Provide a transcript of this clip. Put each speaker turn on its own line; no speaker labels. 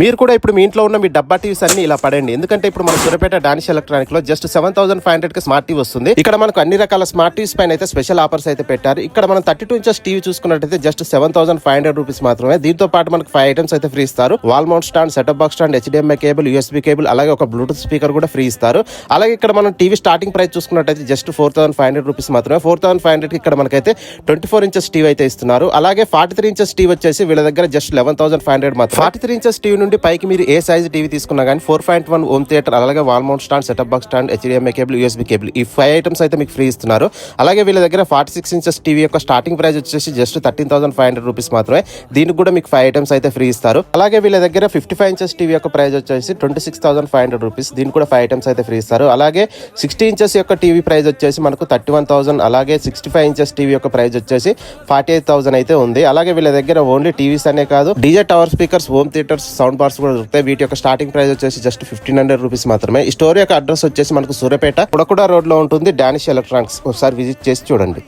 మీరు కూడా ఇప్పుడు మీ ఇంట్లో ఉన్న మీ డబ్బా టీవీస్ అన్ని ఇలా పడండి. ఎందుకంటే ఇప్పుడు మన సూర్యాపేట డానిష్ ఎలక్ట్రానిక్ లో జస్ట్ 7500 కి స్మార్ట్ టీవీ వస్తుంది. ఇక్కడ మనకు అన్ని రకాల స్మార్ట్ టీవీస్ పైన అయితే స్పెషల్ ఆఫర్స్ అయితే పెట్టారు. ఇక్కడ మనం 32 ఇంచెస్ టీవీ చూసుకున్నట్టయితే జస్ట్ 7500 రూపీస్ మాత్రమే. దీంతో పాటు మనకు 5 ఐటమ్స్ అయితే ఫ్రీ ఇస్తారు. Wall mount stand, setup box stand, HDMI cable, USB cable, అలాగే ఒక బ్లూటూత్ స్పీకర్ కూడా ఫ్రీ ఇస్తారు. అలాగే ఇక్కడ మనం టీవీ స్టార్టింగ్ ప్రైస్ చూసుకున్నట్టయితే జస్ట్ 4500 రూపీస్ మాత్రమే. 4500 కి ఇక్కడ మనకైతే 24 ఇంచెస్ టీవీ అయితే ఇస్తున్నారు. అలాగే 43 ఇంచెస్ టీవీ వచ్చేసి వీళ్ళ దగ్గర జస్ట్ 11500 మాత్రం. 43 ఇంచెస్ టీవీ నుండి పైకి మీరు ఏ సైజ్ టీవీ తీసుకున్నా కానీ 4.1 ఓమ్ థియేటర్, అలాగే wall mount stand, setup box stand, HDMI cable, USB cable, ఈ 5 ఐటమ్స్ అయితే మీకు ఫ్రీ ఇస్తున్నారు. అలాగే వీళ్ళ దగ్గర 46 ఇంచెస్ టీవీ యొక్క స్టార్టింగ్ ప్రైస్ వచ్చేసి జస్ట్ 13,500 రూపీస్ మాత్రమే. దీనికి కూడా మీకు 5 ఐటమ్స్ అయితే ఫ్రీ ఇస్తారు. అలాగే వీళ్ళ దగ్గర 55 ఇంచెస్ టీవీ యొక్క ప్రైస్ వచ్చేసి 26,500 రూపీస్. దీనికి కూడా 5 ఐటమ్స్ అయితే ఫ్రీ ఇస్తారు. అలాగే 60 ఇంచెస్ యొక్క టీవీ ప్రైస్ వచ్చేసి మనకు 31,000. అలాగే 65 ఇంచెస్ టీవీ యొక్క ప్రైస్ వచ్చేసి 48,000 అయితే ఉంది. అలాగే వీళ్ళ దగ్గర ఓన్లీ టీవీస్ అనే కాదు, DJ tower speakers, home theatres, sound bars కూడా దొరుకుతాయి. వీటి యొక్క స్టార్టింగ్ ప్రైస్ వచ్చేసి జస్ట్ 1500 రూపీస్ మాత్రమే. ఈ స్టోర్ యొక్క అడ్రస్ వచ్చేసి మనకు సూర్యాపేట పుడకుడ రోడ్ లో ఉంటుంది, డానిష్ ఎలక్ట్రానిక్స్. ఒకసారి విజిట్ చేసి చూడండి.